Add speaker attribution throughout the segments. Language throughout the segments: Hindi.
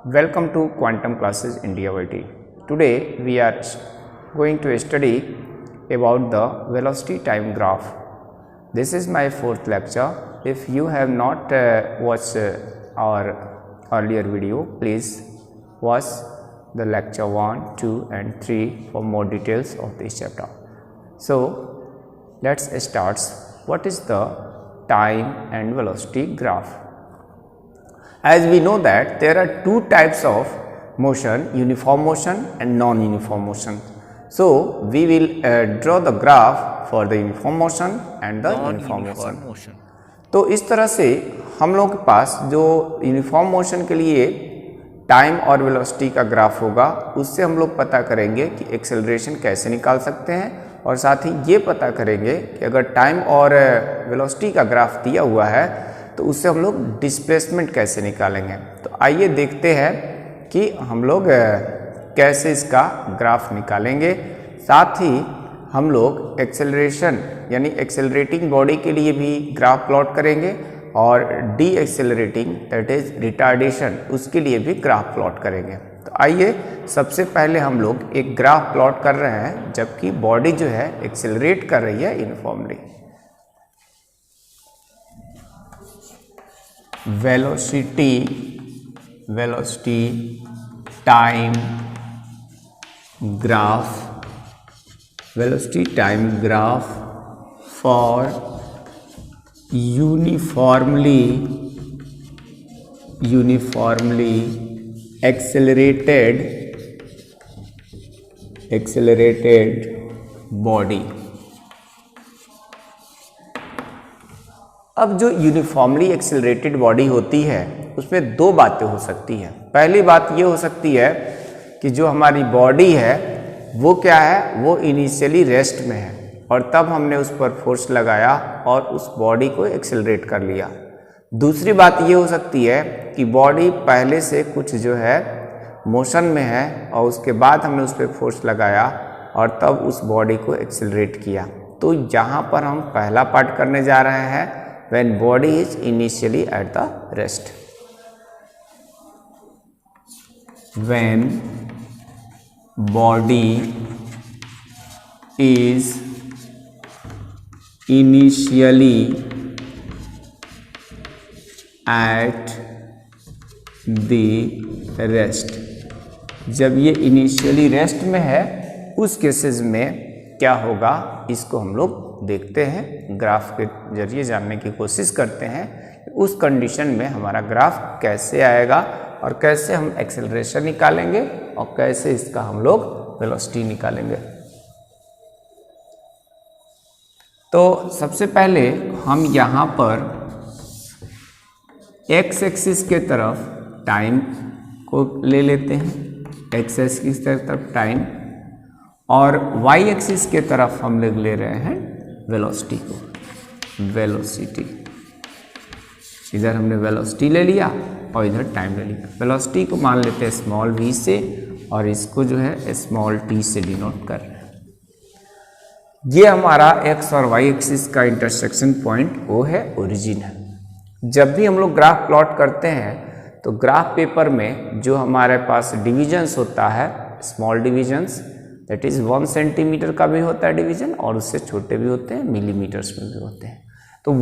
Speaker 1: Welcome to Quantum Classes India YT. Today we are going to study about the velocity time graph. This is my fourth lecture. If you have not watched our earlier video, please watch the lecture 1, 2 and 3 for more details of this chapter. So let's start. What is the time and velocity graph? As we know that there are two types of motion, uniform motion and non-uniform motion. So we will draw the graph for the uniform motion and the uniform motion. तो इस तरह से हम लोग के पास जो यूनिफॉर्म मोशन के लिए टाइम और वेलोसिटी का ग्राफ होगा, उससे हम लोग पता करेंगे कि एक्सेलरेशन कैसे निकाल सकते हैं और साथ ही ये पता करेंगे कि अगर टाइम और वेलोसिटी का ग्राफ दिया हुआ है तो उससे हम लोग डिस्प्लेसमेंट कैसे निकालेंगे। तो आइए देखते हैं कि हम लोग कैसे इसका ग्राफ निकालेंगे। साथ ही हम लोग एक्सेलरेशन यानी एक्सेलरेटिंग बॉडी के लिए भी ग्राफ प्लॉट करेंगे और D accelerating that is retardation उसके लिए भी ग्राफ प्लॉट करेंगे। तो आइए सबसे पहले हम लोग एक ग्राफ प्लॉट कर रहे हैं जबकि बॉडी जो है एक्सेलरेट कर रही है uniformly. velocity time graph for uniformly accelerated body। अब जो यूनिफॉर्मली एक्सेलरेटेड बॉडी होती है उसमें दो बातें हो सकती हैं। पहली बात ये हो सकती है कि जो हमारी बॉडी है वो क्या है, वो इनिशियली रेस्ट में है और तब हमने उस पर फोर्स लगाया और उस बॉडी को एक्सेलरेट कर लिया। दूसरी बात ये हो सकती है कि बॉडी पहले से कुछ जो है मोशन में है और उसके बाद हमने उस पर फोर्स लगाया और तब उस बॉडी को एक्सेलरेट किया। तो यहाँ पर हम पहला पार्ट करने जा रहे हैं when body is initially at the rest। when body is initially at the rest, जब ये इनिशियली रेस्ट में है उस केसेस में क्या होगा इसको हम लोग देखते हैं, ग्राफ के जरिए जानने की कोशिश करते हैं उस कंडीशन में हमारा ग्राफ कैसे आएगा और कैसे हम एक्सेलरेशन निकालेंगे और कैसे इसका हम लोग वेलोसिटी निकालेंगे। तो सबसे पहले हम यहाँ पर एक्स एक्सिस के तरफ टाइम को ले लेते हैं, एक्स एक्सिस की तरफ टाइम, और वाई एक्सिस के तरफ हम लोग ले रहे हैं वेलोसिटी को, वेलोसिटी। इधर हमने वेलोसिटी ले लिया और इधर टाइम ले लिया। वेलोसिटी को मान लेते हैं स्मॉल v से और इसको जो है स्मॉल t से डिनोट कर रहे हैं। ये हमारा x और y एक्सिस का इंटरसेक्शन पॉइंट वो है, ओरिजिन है। जब भी हम लोग ग्राफ प्लॉट करते हैं तो ग्राफ पेपर में जो हमारे पास डिविजन्स होता है, small divisions that is 1 centimetre का भी होता है डिवीजन और उससे छोटे भी होते हैं, मिलीमीटर्स में भी होते हैं। तो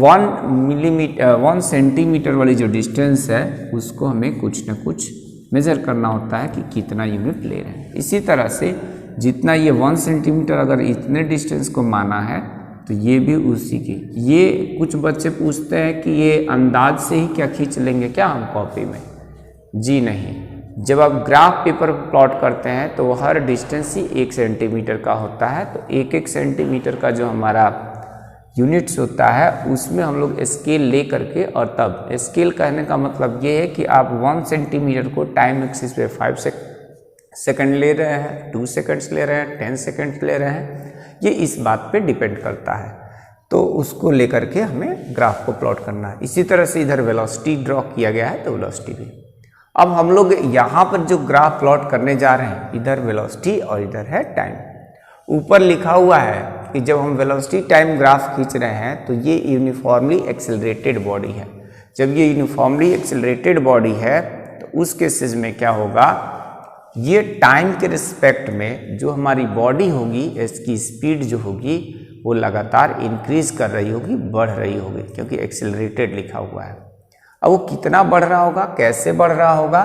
Speaker 1: 1 सेंटीमीटर वाली जो डिस्टेंस है उसको हमें कुछ न कुछ मेजर करना होता है कि कितना यूनिट ले रहे हैं। इसी तरह से जितना ये 1 सेंटीमीटर अगर इतने डिस्टेंस को माना है तो ये भी उसी की। ये कुछ बच्चे पूछते हैं कि ये अंदाज से ही क्या खींच लेंगे क्या हम कॉपी में? जी नहीं, जब आप ग्राफ पेपर प्लॉट करते हैं तो हर डिस्टेंस ही 1 सेंटीमीटर का होता है। तो 1 सेंटीमीटर का जो हमारा यूनिट्स होता है उसमें हम लोग स्केल ले करके, और तब स्केल कहने का मतलब ये है कि आप 1 सेंटीमीटर को टाइम एक्सिस पे 5 सेकंड ले रहे हैं, 2 सेकंड्स ले रहे हैं, 10 सेकंड्स ले रहे हैं, ये इस बात पे डिपेंड करता है। तो उसको लेकर के हमें ग्राफ को प्लॉट करना है। इसी तरह से इधर वेलोसिटी ड्रॉ किया गया है तो वेलोसिटी भी। अब हम लोग यहाँ पर जो ग्राफ प्लॉट करने जा रहे हैं, इधर वेलोसिटी और इधर है टाइम। ऊपर लिखा हुआ है कि जब हम वेलोसिटी टाइम ग्राफ खींच रहे हैं तो ये यूनिफॉर्मली एक्सेलरेटेड बॉडी है। जब ये यूनिफॉर्मली एक्सेलरेटेड बॉडी है तो उस केसेस में क्या होगा, ये टाइम के रिस्पेक्ट में जो हमारी बॉडी होगी, इसकी स्पीड जो होगी वो लगातार इंक्रीज कर रही होगी, बढ़ रही होगी, क्योंकि एक्सेलरेटेड लिखा हुआ है। अब वो कितना बढ़ रहा होगा, कैसे बढ़ रहा होगा,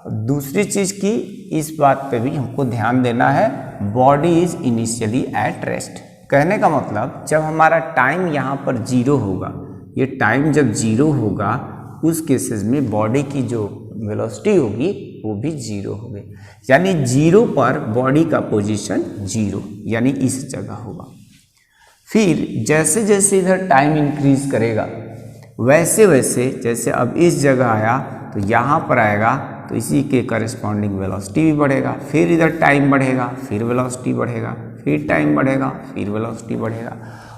Speaker 1: दूसरी चीज की इस बात पे भी हमको ध्यान देना है, body is initially at rest. कहने का मतलब जब हमारा टाइम यहाँ पर जीरो होगा, ये टाइम जब जीरो होगा उस केसेस में बॉडी की जो वेलोसिटी होगी वो भी जीरो होगी, यानी जीरो पर बॉडी का पोजीशन जीरो, यानी इस जगह होगा। फिर जैसे जैसे इधर टाइम इंक्रीज करेगा वैसे वैसे, जैसे अब इस जगह आया तो यहाँ पर आएगा तो इसी के करस्पॉन्डिंग वेलोसिटी भी बढ़ेगा, फिर इधर टाइम बढ़ेगा, फिर वेलोसिटी बढ़ेगा, फिर टाइम बढ़ेगा, फिर वेलोसिटी बढ़ेगा,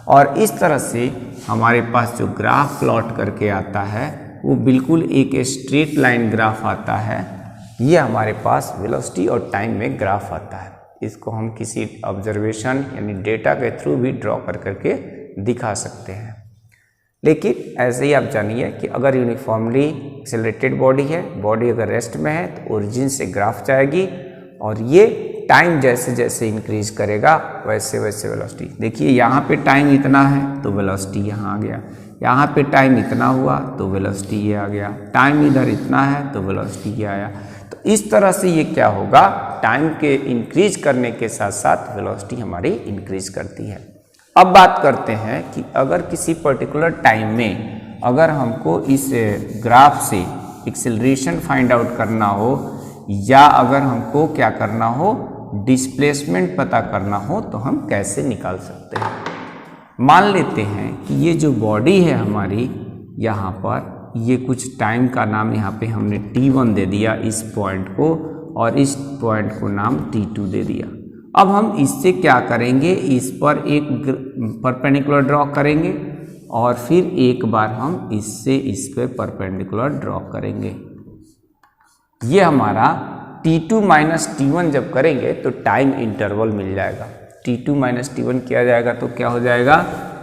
Speaker 1: और इस तरह से हमारे पास जो ग्राफ प्लॉट करके आता है वो बिल्कुल एक स्ट्रेट लाइन ग्राफ आता है। ये हमारे पास वेलोसिटी और टाइम में ग्राफ आता है। इसको हम किसी ऑब्जर्वेशन यानी डेटा के थ्रू भी ड्रॉ कर करके दिखा सकते हैं। लेकिन ऐसे ही आप जानिए कि अगर यूनिफॉर्मली एक्सेलरेटेड बॉडी है, बॉडी अगर रेस्ट में है तो ओरिजिन से ग्राफ जाएगी, और ये टाइम जैसे जैसे इंक्रीज करेगा वैसे वैसे वेलोसिटी, देखिए यहाँ पे टाइम इतना है तो वेलोसिटी यहाँ आ गया, यहाँ पे टाइम इतना हुआ तो वेलोसिटी ये आ गया, टाइम इधर इतना है तो वेलोसिटी ये आया। तो इस तरह से ये क्या होगा, टाइम के इंक्रीज करने के साथ साथ वेलोसिटी हमारी इंक्रीज करती है। अब बात करते हैं कि अगर किसी पर्टिकुलर टाइम में अगर हमको इस ग्राफ से एक्सेलरेशन फाइंड आउट करना हो, या अगर हमको क्या करना हो, डिस्प्लेसमेंट पता करना हो, तो हम कैसे निकाल सकते हैं। मान लेते हैं कि ये जो बॉडी है हमारी, यहाँ पर ये कुछ टाइम का नाम यहाँ पे हमने t1 दे दिया इस पॉइंट को, और इस पॉइंट को नाम t2 दे दिया। अब हम इससे क्या करेंगे, इस पर एक परपेंडिकुलर ड्रॉ करेंगे, और फिर एक बार हम इससे इस पे परपेंडिकुलर ड्रॉ करेंगे। ये हमारा t2 माइनस t1 जब करेंगे तो टाइम इंटरवल मिल जाएगा। t2 माइनस t1 किया जाएगा तो क्या हो जाएगा,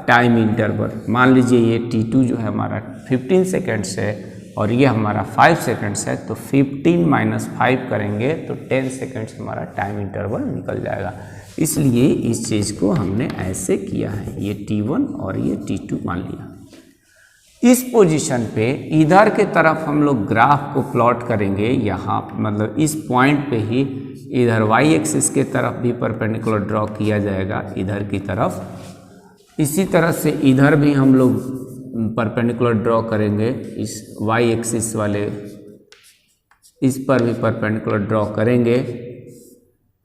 Speaker 1: टाइम इंटरवल। मान लीजिए ये t2 जो है हमारा 15 सेकेंड्स है और ये हमारा 5 सेकेंड्स है, तो 15 माइनस 5 करेंगे तो 10 सेकेंड्स हमारा टाइम इंटरवल निकल जाएगा। इसलिए इस चीज़ को हमने ऐसे किया है, ये t1 और ये t2 मान लिया। इस पोजीशन पे इधर के तरफ हम लोग ग्राफ को प्लॉट करेंगे, यहाँ मतलब इस पॉइंट पे ही इधर वाई एक्सिस के तरफ भी परपेंडिकुलर ड्रॉ किया जाएगा इधर की तरफ। इसी तरह से इधर भी हम लोग परपेंडिकुलर ड्रॉ करेंगे, इस वाई एक्सिस वाले इस पर भी परपेंडिकुलर ड्रॉ करेंगे।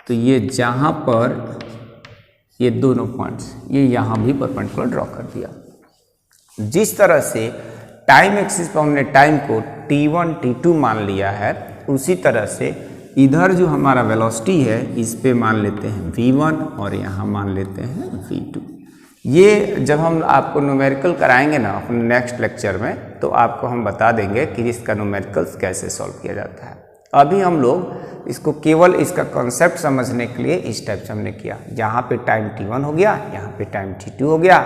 Speaker 1: तो ये जहाँ पर ये दोनों पॉइंट्स, ये यहाँ भी परपेंडिकुलर ड्रॉ कर दिया। जिस तरह से टाइम एक्सिस पर हमने टाइम को t1 t2 मान लिया है, उसी तरह से इधर जो हमारा वेलोसिटी है इस पे मान लेते हैं v1 और यहाँ मान लेते हैं v2। ये जब हम आपको न्यूमेरिकल कराएंगे ना अपने नेक्स्ट लेक्चर में, तो आपको हम बता देंगे कि इसका न्यूमेरिकल्स कैसे सॉल्व किया जाता है। अभी हम लोग इसको केवल इसका कॉन्सेप्ट समझने के लिए इस टाइप से हमने किया। यहाँ पे टाइम t1 हो गया, यहाँ पे टाइम t2 हो गया।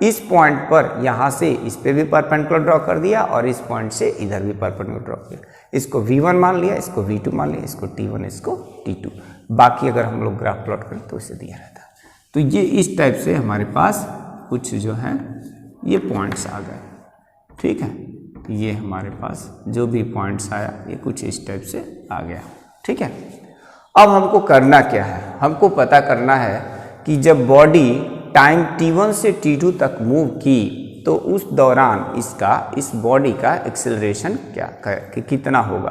Speaker 1: इस पॉइंट पर यहाँ से इस पे भी परपेंडिकुलर ड्रॉ कर दिया और इस पॉइंट से इधर भी परपेंडिकुलर ड्रॉ किया। इसको v1 मान लिया, इसको v2 मान लिया, इसको t1, इसको t2। बाकी अगर हम लोग ग्राफ प्लॉट करें तो इसे दिया रहता है। तो ये इस टाइप से हमारे पास कुछ जो है ये पॉइंट्स आ गए, ठीक है। तो ये हमारे पास जो भी पॉइंट्स आया ये कुछ इस टाइप से आ गया, ठीक है। अब हमको करना क्या है, हमको पता करना है कि जब बॉडी टाइम t1 से t2 तक मूव की तो उस दौरान इस बॉडी का एक्सेलरेशन कितना होगा।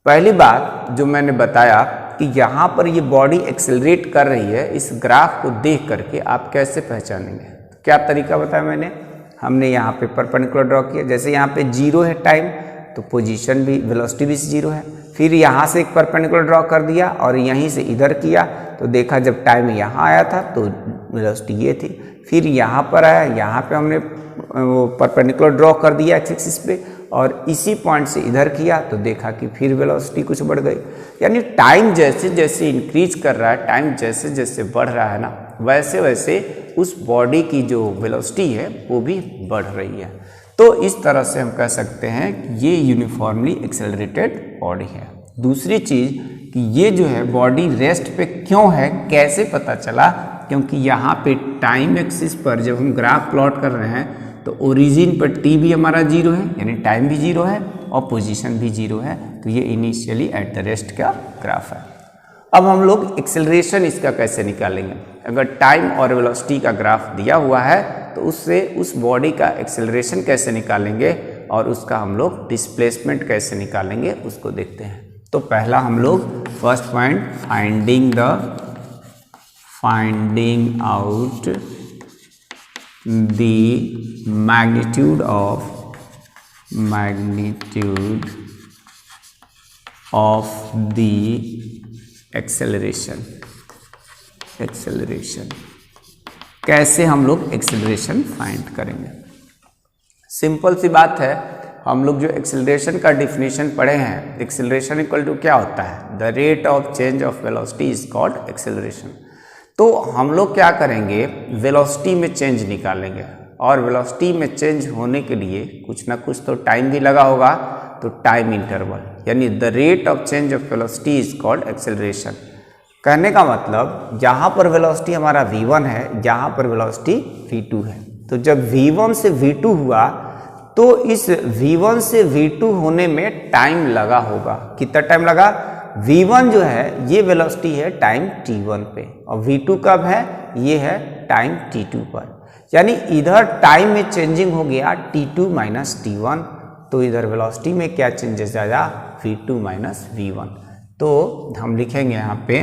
Speaker 1: पहली बात जो मैंने बताया कि यहाँ पर ये बॉडी एक्सेलरेट कर रही है, इस ग्राफ को देख करके आप कैसे पहचानेंगे। तो क्या तरीका बताया मैंने, हमने यहाँ पे परपेंडिकुलर ड्रॉ किया। जैसे यहाँ पे जीरो है टाइम, तो पोजीशन भी वेलोसिटी भी जीरो है। फिर यहाँ से एक परपेंडिकुलर ड्रॉ कर दिया और यहीं से इधर किया तो देखा जब टाइम यहाँ आया था तो वेलोसिटी ये थी। फिर यहाँ पर आया, यहाँ पे हमने वो परपेंडिकुलर ड्रॉ कर दिया एक्स एक्सिस पे, और इसी पॉइंट से इधर किया तो देखा कि फिर वेलोसिटी कुछ बढ़ गई। यानी टाइम जैसे जैसे इंक्रीज कर रहा है, टाइम जैसे जैसे बढ़ रहा है ना, वैसे वैसे उस बॉडी की जो वेलोसिटी है वो भी बढ़ रही है। तो इस तरह से हम कह सकते हैं कि ये यूनिफॉर्मली एक्सेलरेटेड बॉडी है। दूसरी चीज़ कि ये जो है बॉडी रेस्ट पे क्यों है, कैसे पता चला, क्योंकि यहाँ पे टाइम एक्सिस पर जब हम ग्राफ प्लॉट कर रहे हैं तो ओरिजिन पर टी भी हमारा जीरो है, यानी टाइम भी जीरो है और पोजीशन भी जीरो है, तो ये इनिशियली एट द रेस्ट का ग्राफ है। अब हम लोग एक्सेलरेशन इसका कैसे निकालेंगे। अगर टाइम और वेलोसिटी का ग्राफ दिया हुआ है तो उससे उस बॉडी का एक्सेलरेशन कैसे निकालेंगे और उसका हम लोग डिस्प्लेसमेंट कैसे निकालेंगे उसको देखते हैं। तो पहला हम लोग first point finding out the magnitude of the acceleration. कैसे हम लोग एक्सेलरेशन फाइंड करेंगे। सिंपल सी बात है, हम लोग जो एक्सेलरेशन का डिफिनीशन पढ़े हैं, एक्सेलरेशन इक्वल टू क्या होता है, the rate of change of velocity is called acceleration. तो हम लोग क्या करेंगे, वेलोसिटी में चेंज निकालेंगे और वेलोसिटी में चेंज होने के लिए कुछ ना कुछ तो टाइम भी लगा होगा, तो टाइम इंटरवल यानी the rate of change of velocity is called acceleration. कहने का मतलब यहाँ पर वेलोसिटी हमारा v1 है, यहाँ पर वेलोसिटी v2 है। तो जब v1 से v2 हुआ तो इस v1 से v2 होने में टाइम लगा होगा। कितना टाइम लगा, v1 जो है ये वेलोसिटी है टाइम t1 पे और v2 कब है, ये है टाइम t2 पर। यानी इधर टाइम में चेंजिंग हो गया t2 माइनस t1, तो इधर वेलोसिटी में क्या चेंजेस आया, v2 माइनस v1। तो हम लिखेंगे यहाँ पे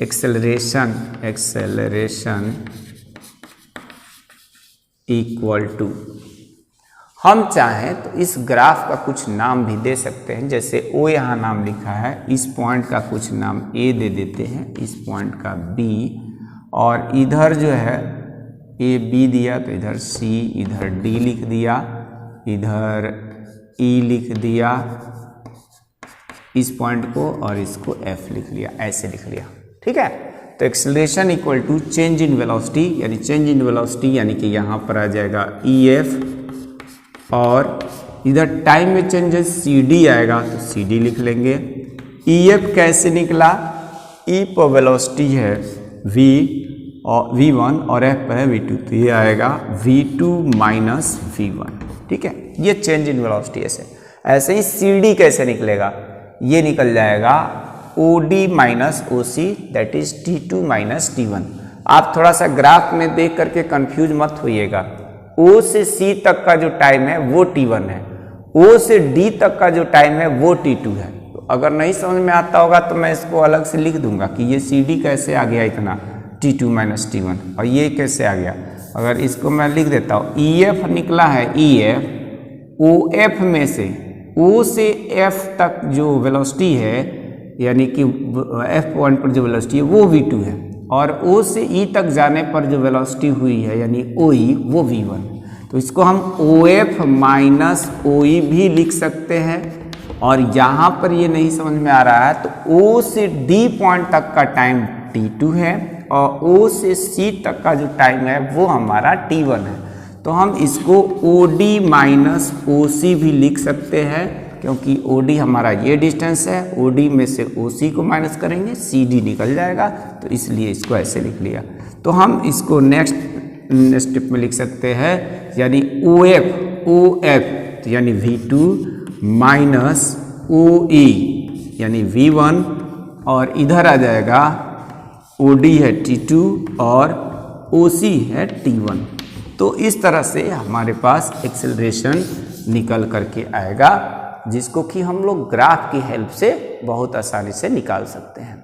Speaker 1: एक्सेलरेशन इक्वल टू, हम चाहें तो इस ग्राफ का कुछ नाम भी दे सकते हैं, जैसे O यहाँ नाम लिखा है, इस पॉइंट का कुछ नाम A दे देते हैं, इस पॉइंट का B, और इधर जो है A B दिया तो इधर C, इधर D लिख दिया, इधर E लिख दिया इस पॉइंट को और इसको F लिख लिया, ऐसे लिख लिया, ठीक है। तो acceleration equal to change in velocity, यानी चेंज इन वेलोसिटी यानी कि यहाँ पर आ जाएगा EF और इधर टाइम में चेंजेस CD आएगा तो CD लिख लेंगे। EF कैसे निकला, E पर वेलोसिटी है V1 और F पर है V2, तो ये आएगा V2 माइनस V1, ठीक है। ये चेंज इन वेलोसिटी ऐसे ही CD कैसे निकलेगा, ये निकल जाएगा OD minus OC that is T2 minus T1। आप थोड़ा सा ग्राफ में देख करके कंफ्यूज मत होइएगा। O से C तक का जो टाइम है वो T1 है, O से D तक का जो टाइम है वो T2 है। तो अगर नहीं समझ में आता होगा तो मैं इसको अलग से लिख दूंगा कि ये CD कैसे आ गया इतना T2 माइनस T1 और ये कैसे आ गया। अगर इसको मैं लिख देता हूँ, EF निकला है EF, OF में से O से F तक जो वेलोसिटी है यानी कि F पॉइंट पर जो वेलोसिटी है वो V2 है और O से E तक जाने पर जो वेलोसिटी हुई है यानी OE वो V1। तो इसको हम OF माइनस OE भी लिख सकते हैं और यहाँ पर ये नहीं समझ में आ रहा है तो O से D पॉइंट तक का टाइम T2 है और O से C तक का जो टाइम है वो हमारा T1 है। तो हम इसको OD माइनस OC भी लिख सकते हैं क्योंकि OD हमारा ये डिस्टेंस है, OD में से OC को माइनस करेंगे CD निकल जाएगा, तो इसलिए इसको ऐसे लिख लिया। तो हम इसको नेक्स्ट स्टेप में लिख सकते हैं यानी OF तो यानी V2 माइनस OE यानी V1 और इधर आ जाएगा OD है T2 और OC है T1। तो इस तरह से हमारे पास एक्सेलरेशन निकल करके आएगा जिसको कि हम लोग ग्राफ की हेल्प से बहुत आसानी से निकाल सकते हैं।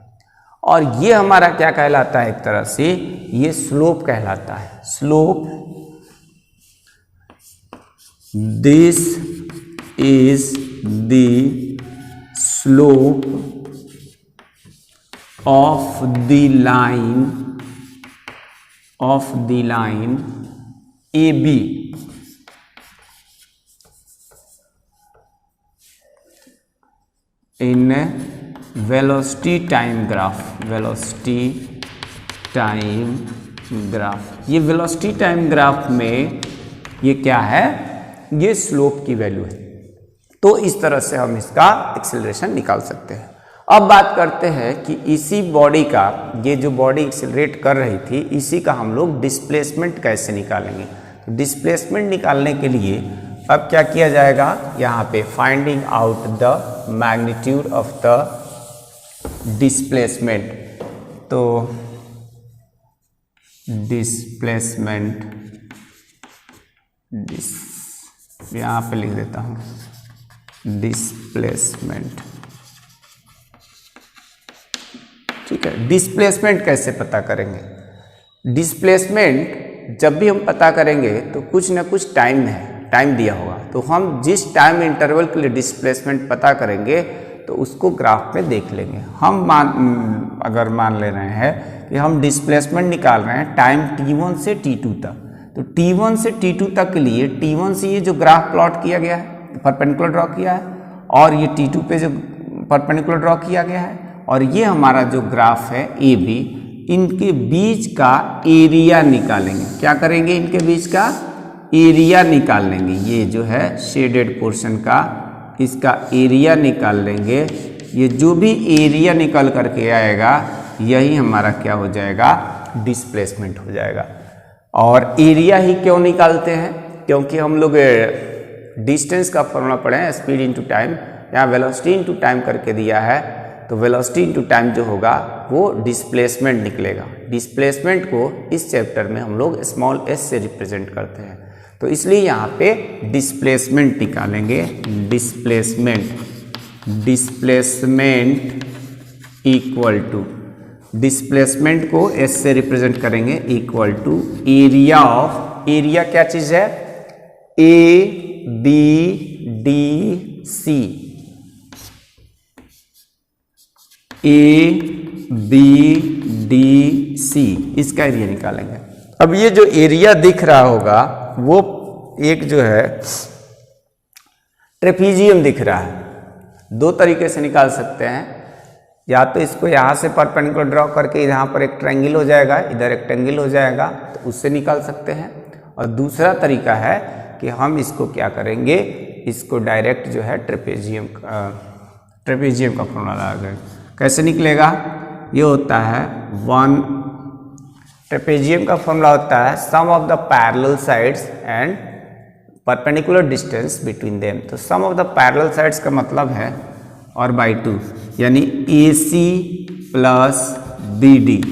Speaker 1: और ये हमारा क्या कहलाता है, एक तरह से ये स्लोप कहलाता है। Slope, this is the slope of the line AB in velocity time graph। ये velocity time graph में ये क्या है, ये स्लोप की वैल्यू है। तो इस तरह से हम इसका एक्सेलरेशन निकाल सकते हैं। अब बात करते हैं कि इसी बॉडी का, ये जो बॉडी एक्सेलरेट कर रही थी, इसी का हम लोग डिस्प्लेसमेंट कैसे निकालेंगे। तो डिस्प्लेसमेंट निकालने के लिए अब क्या किया जाएगा, यहाँ पे finding out the magnitude of the displacement. तो डिस्प्लेसमेंट, यहाँ पे लिख देता हूँ डिस्प्लेसमेंट, ठीक है। डिस्प्लेसमेंट कैसे पता करेंगे, डिस्प्लेसमेंट जब भी हम पता करेंगे तो कुछ ना कुछ टाइम दिया होगा। तो हम जिस टाइम इंटरवल के लिए डिस्प्लेसमेंट पता करेंगे तो उसको ग्राफ में देख लेंगे। हम अगर मान ले रहे हैं कि हम डिस्प्लेसमेंट निकाल रहे हैं टाइम t1 से t2 तक, तो t1 से t2 तक के लिए t1 से ये जो ग्राफ प्लॉट किया गया है, परपेंडिकुलर ड्रॉ किया है, और ये t2 पे जो परपेंडिकुलर ड्रॉ किया गया है, और ये हमारा जो ग्राफ है ए बी, इनके बीच का एरिया निकालेंगे। क्या करेंगे, इनके बीच का एरिया निकाल लेंगे। ये जो है शेडेड पोर्शन का, इसका एरिया निकाल लेंगे। ये जो भी एरिया निकल करके आएगा यही हमारा क्या हो जाएगा, डिस्प्लेसमेंट हो जाएगा। और एरिया ही क्यों निकालते हैं, क्योंकि हम लोग डिस्टेंस का फॉर्मूला पढ़े हैं, स्पीड इनटू टाइम, यहाँ वेलोसिटी इनटू टाइम करके दिया है। तो वेलोसिटी इनटू टाइम जो होगा वो डिस्प्लेसमेंट निकलेगा। डिस्प्लेसमेंट को इस चैप्टर में हम लोग स्मॉल s से रिप्रेजेंट करते हैं, तो इसलिए यहाँ पे डिस्प्लेसमेंट निकालेंगे। डिस्प्लेसमेंट इक्वल टू, डिस्प्लेसमेंट को s से रिप्रेजेंट करेंगे, equal to area of, area क्या चीज है, A B D C, A B D C, इसका एरिया निकालेंगे। अब ये जो एरिया दिख रहा होगा वो एक जो है ट्रेपीजियम दिख रहा है। दो तरीके से निकाल सकते हैं, या तो इसको यहाँ से परपेंडिकुलर ड्रॉ करके यहाँ पर एक ट्रायंगल हो जाएगा, इधर एक ट्रायंगल हो जाएगा, तो उससे निकाल सकते हैं। और दूसरा तरीका है कि हम इसको क्या करेंगे, इसको डायरेक्ट जो है ट्रेपीजियम का फॉर्मूला लगाएंगे। कैसे निकलेगा, ये होता है ट्रेपेजियम का फॉर्मूला होता है sum of the parallel sides and perpendicular distance between them. तो sum of the parallel sides का मतलब है और बाई 2, यानी AC plus BD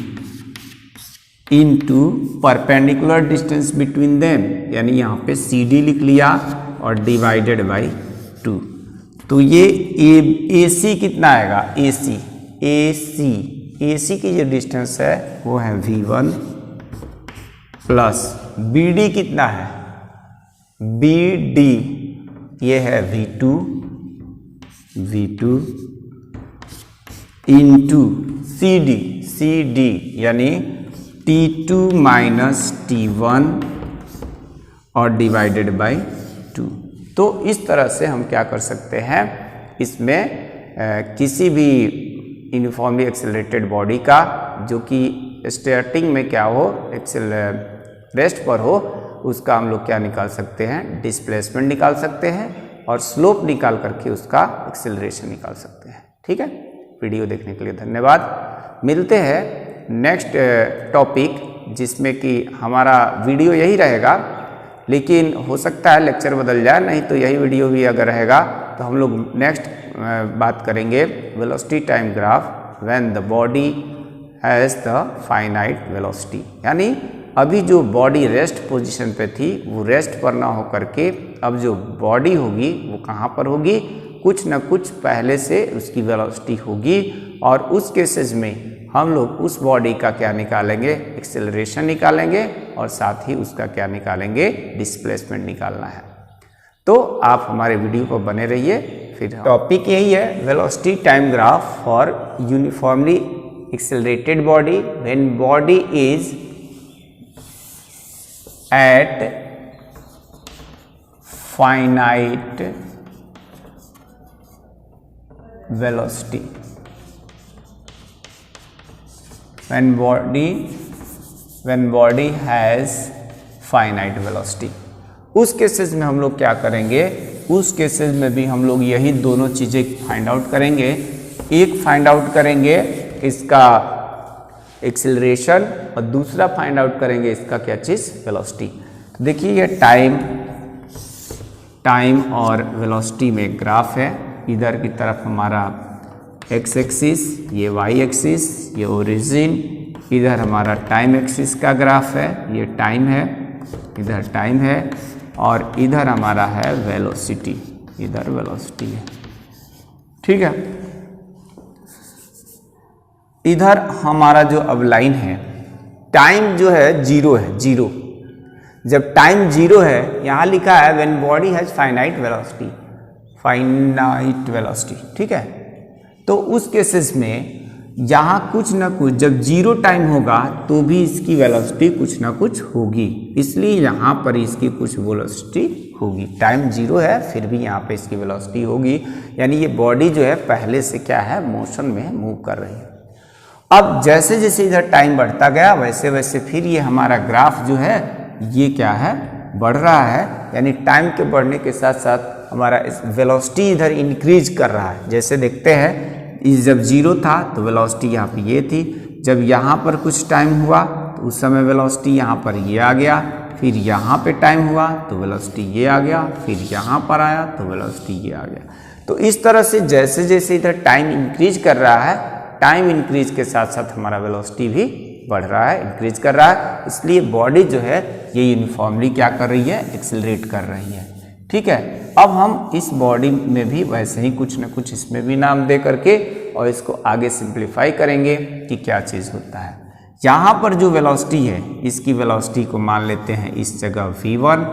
Speaker 1: into perpendicular distance between them, यानी यहाँ पे CD लिख लिया और डिवाइडेड बाई 2। तो ये AC कितना आएगा, AC की जो डिस्टेंस है वो है V1 प्लस BD कितना है, BD ये है V2 इंटू CD यानी T2 माइनस T1 और डिवाइडेड बाई 2। तो इस तरह से हम क्या कर सकते हैं, इसमें किसी भी यूनिफॉर्मली एक्सेलरेटेड बॉडी का जो कि स्टार्टिंग में क्या हो, रेस्ट पर हो, उसका हम लोग क्या निकाल सकते हैं, डिस्प्लेसमेंट निकाल सकते हैं, और स्लोप निकाल करके उसका एक्सेलरेशन निकाल सकते हैं। ठीक है, वीडियो देखने के लिए धन्यवाद। मिलते हैं नेक्स्ट टॉपिक, जिसमें कि हमारा वीडियो यही रहेगा, लेकिन हो सकता है लेक्चर बदल जाए, नहीं तो यही वीडियो भी अगर रहेगा तो हम लोग नेक्स्ट बात करेंगे velocity time graph when the body has the finite velocity. यानी अभी जो बॉडी रेस्ट पोजीशन पे थी वो रेस्ट पर ना हो करके अब जो बॉडी होगी वो कहाँ पर होगी, कुछ न कुछ पहले से उसकी वेलोसिटी होगी, और उस केसेस में हम लोग उस बॉडी का क्या निकालेंगे, एक्सेलरेशन निकालेंगे, और साथ ही उसका क्या निकालेंगे, डिस्प्लेसमेंट निकालना है। तो आप हमारे वीडियो पर बने रहिए। फिर टॉपिक यही है, velocity time graph for uniformly accelerated body when body is at finite velocity, when body has finite velocity। उस केसेस में हम लोग क्या करेंगे, उस केसेस में भी हम लोग यही दोनों चीज़ें फाइंड आउट करेंगे। एक फाइंड आउट करेंगे इसका एक्सेलरेशन और दूसरा फाइंड आउट करेंगे इसका क्या चीज़, वेलोसिटी। देखिए ये टाइम और वेलोसिटी में ग्राफ है। इधर की तरफ हमारा एक्स एक्सिस, ये वाई एक्सिस, ये ओरिजिन, इधर हमारा टाइम एक्सिस का ग्राफ है, ये टाइम है, इधर टाइम है, और इधर हमारा है वेलोसिटी, इधर वेलोसिटी है। ठीक है, इधर हमारा जो अब लाइन है, टाइम जो है जीरो है, जीरो। जब टाइम जीरो है, यहाँ लिखा है when body has finite velocity, finite velocity. ठीक है, तो उस केसेस में यहाँ कुछ ना कुछ, जब जीरो टाइम होगा तो भी इसकी वेलोसिटी कुछ ना कुछ होगी, इसलिए यहाँ पर इसकी कुछ वेलोसिटी होगी। टाइम जीरो है फिर भी यहाँ पे इसकी वेलोसिटी होगी, यानी ये बॉडी जो है पहले से क्या है, मोशन में मूव कर रही है। अब जैसे जैसे इधर टाइम बढ़ता गया वैसे वैसे फिर ये हमारा ग्राफ जो है ये क्या है, बढ़ रहा है, यानी टाइम के बढ़ने के साथ साथ हमारा इस वेलोसिटी इधर इंक्रीज कर रहा है। जैसे देखते हैं इस जब जीरो था तो वेलोसिटी यहाँ पे ये थी, जब यहाँ पर कुछ टाइम हुआ तो उस समय वेलोसिटी यहाँ पर ये आ गया, फिर यहाँ पे टाइम हुआ तो वेलोसिटी ये आ गया, फिर यहाँ पर आया तो वेलोसिटी ये आ गया। तो इस तरह से जैसे जैसे इधर टाइम इंक्रीज कर रहा है, टाइम इंक्रीज के साथ साथ हमारा वेलोसिटी भी बढ़ रहा है, इंक्रीज कर रहा है, इसलिए बॉडी जो है ये यूनिफॉर्मली क्या कर रही है, एक्सेलरेट कर रही है। ठीक है, अब हम इस बॉडी में भी वैसे ही कुछ न कुछ इसमें भी नाम दे करके और इसको आगे सिंप्लीफाई करेंगे कि क्या चीज़ होता है। यहाँ पर जो वेलोसिटी है, इसकी वेलोसिटी को मान लेते हैं इस जगह v1,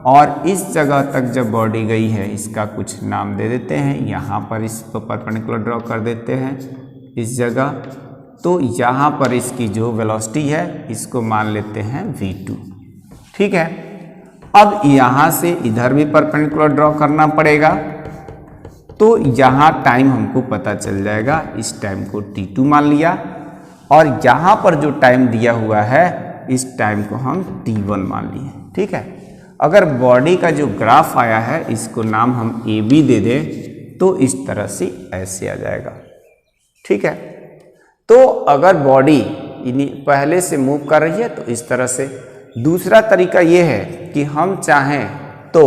Speaker 1: और इस जगह तक जब बॉडी गई है इसका कुछ नाम दे देते हैं। यहाँ पर इसको परपेंडिकुलर ड्रॉ कर देते हैं इस जगह, तो यहाँ पर इसकी जो वेलोसिटी है इसको मान लेते हैं v2। ठीक है, अब यहाँ से इधर भी परपेंडिकुलर ड्रॉ करना पड़ेगा, तो यहाँ टाइम हमको पता चल जाएगा। इस टाइम को t2 मान लिया, और यहाँ पर जो टाइम दिया हुआ है इस टाइम को हम t1 मान लिए। ठीक है, अगर बॉडी का जो ग्राफ आया है इसको नाम हम AB दे दें तो इस तरह से ऐसे आ जाएगा। ठीक है, तो अगर बॉडी पहले से मूव कर रही है तो इस तरह से। दूसरा तरीका ये है कि हम चाहें तो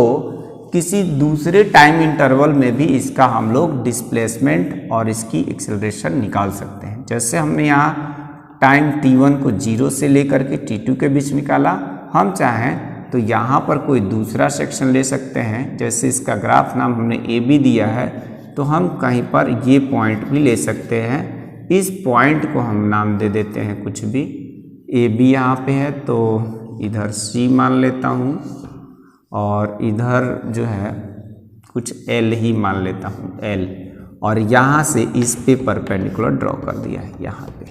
Speaker 1: किसी दूसरे टाइम इंटरवल में भी इसका हम लोग डिस्प्लेसमेंट और इसकी एक्सेलरेशन निकाल सकते हैं। जैसे हमने यहाँ टाइम t1 को 0 से लेकर के t2 के बीच निकाला, हम चाहें तो यहाँ पर कोई दूसरा सेक्शन ले सकते हैं। जैसे इसका ग्राफ नाम हमने AB दिया है, तो हम कहीं पर ये पॉइंट भी ले सकते हैं। इस पॉइंट को हम नाम दे देते हैं कुछ भी, AB यहाँ पे है तो इधर C मान लेता हूँ, और इधर जो है कुछ L ही मान लेता हूँ, L, और यहाँ से इस पे परपेंडिकुलर ड्रॉ कर दिया है, यहाँ पे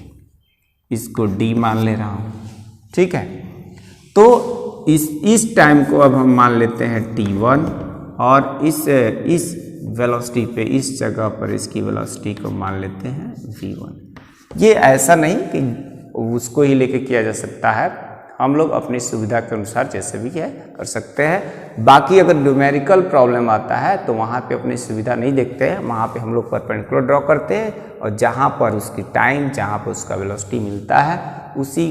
Speaker 1: इसको D मान ले रहा हूँ। ठीक है, तो इस टाइम को अब हम मान लेते हैं t1, और इस वेलोसिटी पे इस जगह पर इसकी वेलोसिटी को मान लेते हैं v1। ये ऐसा नहीं कि उसको ही लेके किया जा सकता है, हम लोग अपनी सुविधा के अनुसार जैसे भी है कर सकते हैं। बाकी अगर न्यूमेरिकल प्रॉब्लम आता है तो वहाँ पे अपनी सुविधा नहीं देखते हैं, वहाँ पे हम लोग परपेंडिकुलर ड्रॉ करते हैं, और जहाँ पर उसकी टाइम, जहाँ पर उसका वेलोसिटी मिलता है उसी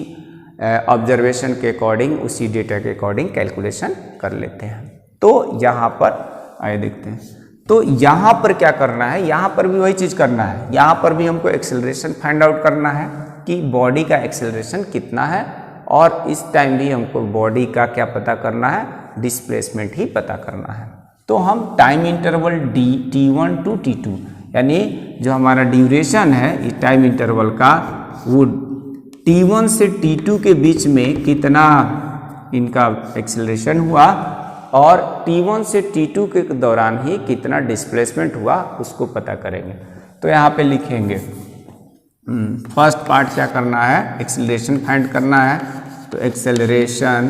Speaker 1: ऑब्जर्वेशन के अकॉर्डिंग, उसी डेटा के अकॉर्डिंग कैलकुलेशन कर लेते हैं। तो यहाँ पर आइए देखते हैं, तो यहाँ पर क्या करना है, यहाँ पर भी वही चीज़ करना है। यहाँ पर भी हमको एक्सेलरेशन फाइंड आउट करना है कि बॉडी का एक्सेलरेशन कितना है, और इस टाइम भी हमको बॉडी का क्या पता करना है, डिस्प्लेसमेंट ही पता करना है। तो हम time interval t1 to t2, यानी जो हमारा ड्यूरेशन है इस टाइम इंटरवल का, वो t1 से t2 के बीच में कितना इनका एक्सेलरेशन हुआ, और t1 से t2 के दौरान ही कितना डिस्प्लेसमेंट हुआ उसको पता करेंगे। तो यहाँ पे लिखेंगे फर्स्ट पार्ट क्या करना है, एक्सेलरेशन फाइंड करना है। तो एक्सेलरेशन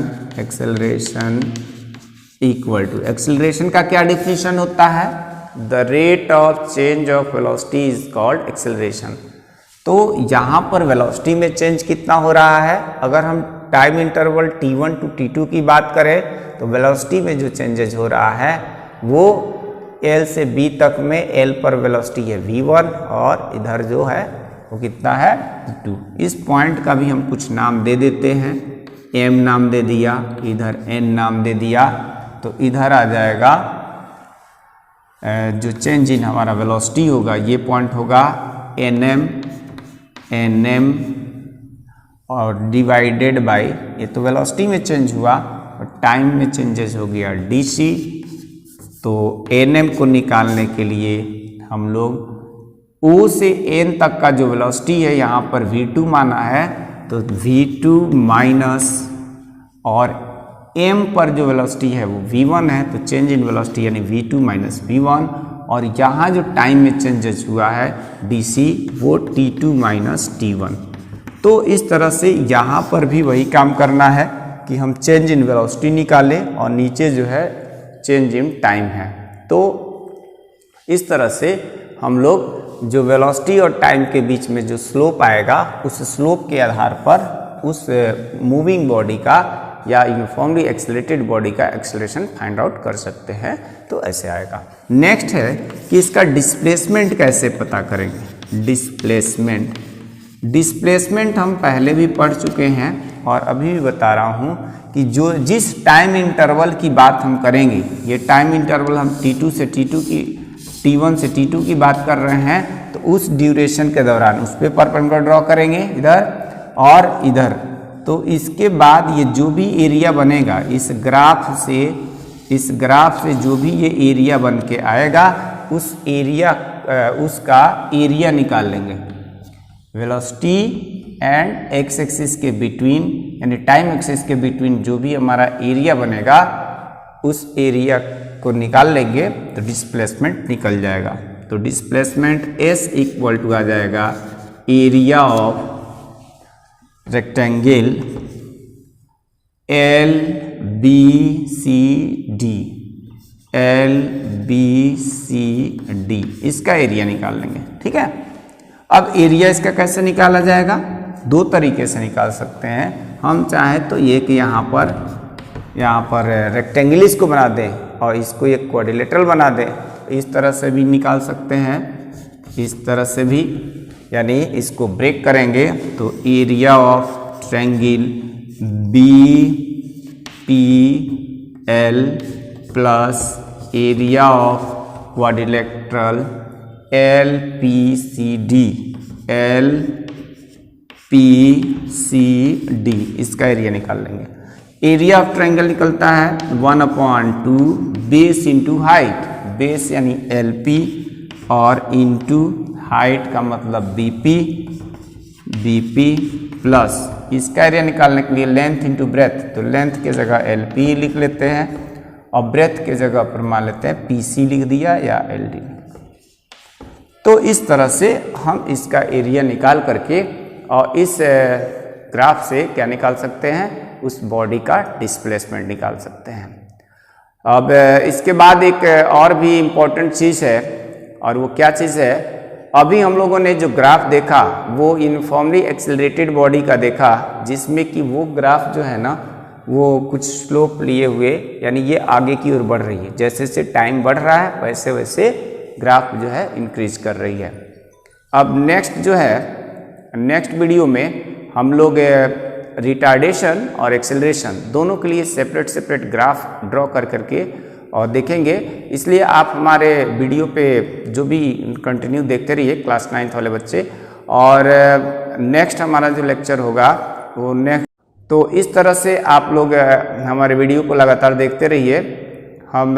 Speaker 1: इक्वल टू, एक्सेलरेशन का क्या डिफिनीशन होता है, the rate of change of velocity is called acceleration. तो यहाँ पर वेलोसिटी में चेंज कितना हो रहा है, अगर हम time interval t1 to t2 की बात करें तो वेलोसिटी में जो चेंजेज हो रहा है वो L से B तक में L पर वेलोसिटी है v1 और इधर जो है वो कितना है v2। इस पॉइंट का भी हम कुछ नाम दे देते हैं, m नाम दे दिया, इधर n नाम दे दिया, तो इधर आ जाएगा जो चेंज इन हमारा वेलोसिटी होगा ये पॉइंट होगा nm और डिवाइडेड बाय, ये तो वेलोसिटी में चेंज हुआ और टाइम में चेंजेस हो गया dc। तो nm को निकालने के लिए हम लोग O से n तक का जो वेलोसिटी है यहाँ पर v2 माना है, तो v2 माइनस और m पर जो वेलोसिटी है वो v1 है, तो चेंज इन वेलोसिटी यानी v2 माइनस v1, और यहाँ जो टाइम में चेंजेस हुआ है dc वो t2 माइनस t1। तो इस तरह से यहाँ पर भी वही काम करना है कि हम चेंज इन वेलोसिटी निकालें और नीचे जो है चेंज इन टाइम है। तो इस तरह से हम लोग जो वेलोसिटी और टाइम के बीच में जो स्लोप आएगा उस स्लोप के आधार पर उस मूविंग बॉडी का या यूनिफॉर्मली एक्सेलरेटेड बॉडी का एक्सेलरेशन फाइंड आउट कर सकते हैं। तो ऐसे आएगा। नेक्स्ट है कि इसका डिस्प्लेसमेंट कैसे पता करेंगे। डिस्प्लेसमेंट हम पहले भी पढ़ चुके हैं और अभी भी बता रहा हूँ कि जो जिस टाइम इंटरवल की बात हम करेंगे, ये टाइम इंटरवल हम t2 से t2 की t1 से t2 की बात कर रहे हैं, तो उस ड्यूरेशन के दौरान उस पर परपेंडिकुलर ड्रॉ करेंगे इधर और इधर। तो इसके बाद ये जो भी एरिया बनेगा इस ग्राफ से जो भी ये एरिया बन के आएगा उसका एरिया निकाल लेंगे। वेलोसिटी एंड एक्स एक्सिस के बिटवीन यानी टाइम एक्सिस के बिटवीन जो भी हमारा एरिया बनेगा उस एरिया को निकाल लेंगे तो डिस्प्लेसमेंट निकल जाएगा। तो डिस्प्लेसमेंट S इक्वल टू आ जाएगा एरिया ऑफ रेक्टेंगल LBCD इसका एरिया निकाल लेंगे। ठीक है, अब एरिया इसका कैसे निकाला जाएगा? दो तरीके से निकाल सकते हैं। हम चाहें तो ये कि यहाँ पर रेक्टेंगल इसको बना दें और इसको एक क्वाड्रिलेटरल बना दें, इस तरह से भी निकाल सकते हैं, इस तरह से भी, यानी इसको ब्रेक करेंगे तो area of triangle BPL plus area of quadrilateral LPCD इसका एरिया निकाल लेंगे। एरिया ऑफ ट्रायंगल निकलता है 1/2 बेस इंटू हाइट, बेस यानी LP और इंटू हाइट का मतलब BP प्लस इसका एरिया निकालने के लिए लेंथ इंटू ब्रेथ, तो लेंथ के जगह LP लिख लेते हैं और ब्रेथ के जगह पर मान लेते हैं PC लिख दिया या LD। तो इस तरह से हम इसका एरिया निकाल करके और इस ग्राफ से क्या निकाल सकते हैं, उस बॉडी का डिस्प्लेसमेंट निकाल सकते हैं। अब इसके बाद एक और भी इम्पोर्टेंट चीज़ है, और वो क्या चीज़ है, अभी हम लोगों ने जो ग्राफ देखा वो यूनिफॉर्मली एक्सेलरेटेड बॉडी का देखा, जिसमें कि वो ग्राफ जो है ना वो कुछ स्लोप लिए हुए, यानी ये आगे की ओर बढ़ रही है। जैसे जैसे टाइम बढ़ रहा है वैसे वैसे ग्राफ जो है इंक्रीज कर रही है। अब नेक्स्ट वीडियो में हम लोग रिटार्डेशन और एक्सेलरेशन दोनों के लिए सेपरेट ग्राफ ड्रॉ करके और देखेंगे। इसलिए आप हमारे वीडियो पे जो भी कंटिन्यू देखते रहिए क्लास 9th वाले बच्चे, और नेक्स्ट हमारा जो लेक्चर होगा वो नेक्स्ट। तो इस तरह से आप लोग हमारे वीडियो को लगातार देखते रहिए। हम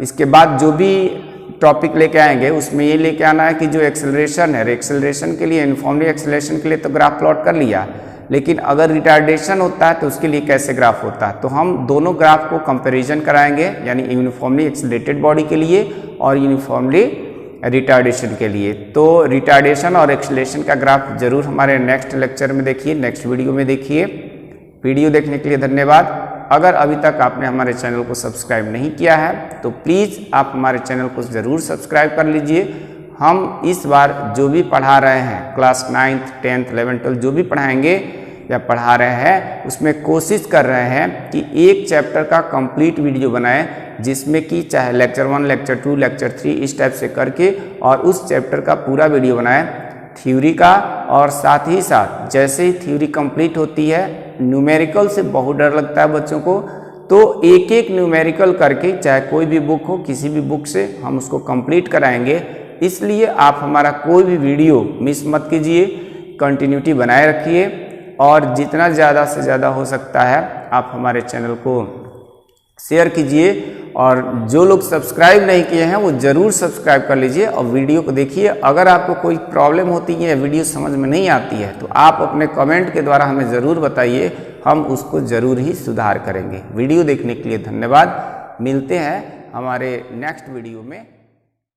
Speaker 1: इसके बाद जो भी टॉपिक लेके आएंगे उसमें ये लेके आना है कि जो एक्सेलरेशन है, एक्सेलरेशन के लिए यूनिफॉर्मली एक्सेलरेशन के लिए तो ग्राफ प्लॉट कर लिया, लेकिन अगर रिटार्डेशन होता है तो उसके लिए कैसे ग्राफ होता है। तो हम दोनों ग्राफ को कंपैरिजन कराएंगे, यानी यूनिफॉर्मली एक्सेलरेटेड बॉडी के लिए और यूनिफॉर्मली रिटार्डेशन के लिए। तो रिटार्डेशन और एक्सेलरेशन का ग्राफ जरूर हमारे नेक्स्ट लेक्चर में देखिए, नेक्स्ट वीडियो में देखिए। वीडियो देखने के लिए धन्यवाद। अगर अभी तक आपने हमारे चैनल को सब्सक्राइब नहीं किया है तो प्लीज़ आप हमारे चैनल को ज़रूर सब्सक्राइब कर लीजिए। हम इस बार जो भी पढ़ा रहे हैं class 9th 10th 11th 12th जो भी पढ़ाएंगे या पढ़ा रहे हैं उसमें कोशिश कर रहे हैं कि एक चैप्टर का कंप्लीट वीडियो बनाएं, जिसमें कि चाहे लेक्चर 1, लेक्चर 2, लेक्चर 3 इस टाइप से करके और उस चैप्टर का पूरा वीडियो बनाएं थ्योरी का। और साथ ही साथ जैसे ही थ्योरी कंप्लीट होती है, न्यूमेरिकल से बहुत डर लगता है बच्चों को, तो एक एक न्यूमेरिकल करके चाहे कोई भी बुक हो, किसी भी बुक से हम उसको कंप्लीट कराएंगे। इसलिए आप हमारा कोई भी वीडियो मिस मत कीजिए, कंटिन्यूटी बनाए रखिए और जितना ज़्यादा से ज़्यादा हो सकता है आप हमारे चैनल को शेयर कीजिए। और जो लोग सब्सक्राइब नहीं किए हैं वो ज़रूर सब्सक्राइब कर लीजिए और वीडियो को देखिए। अगर आपको कोई प्रॉब्लम होती है, वीडियो समझ में नहीं आती है, तो आप अपने कमेंट के द्वारा हमें ज़रूर बताइए, हम उसको ज़रूर ही सुधार करेंगे। वीडियो देखने के लिए धन्यवाद। मिलते हैं हमारे नेक्स्ट वीडियो में।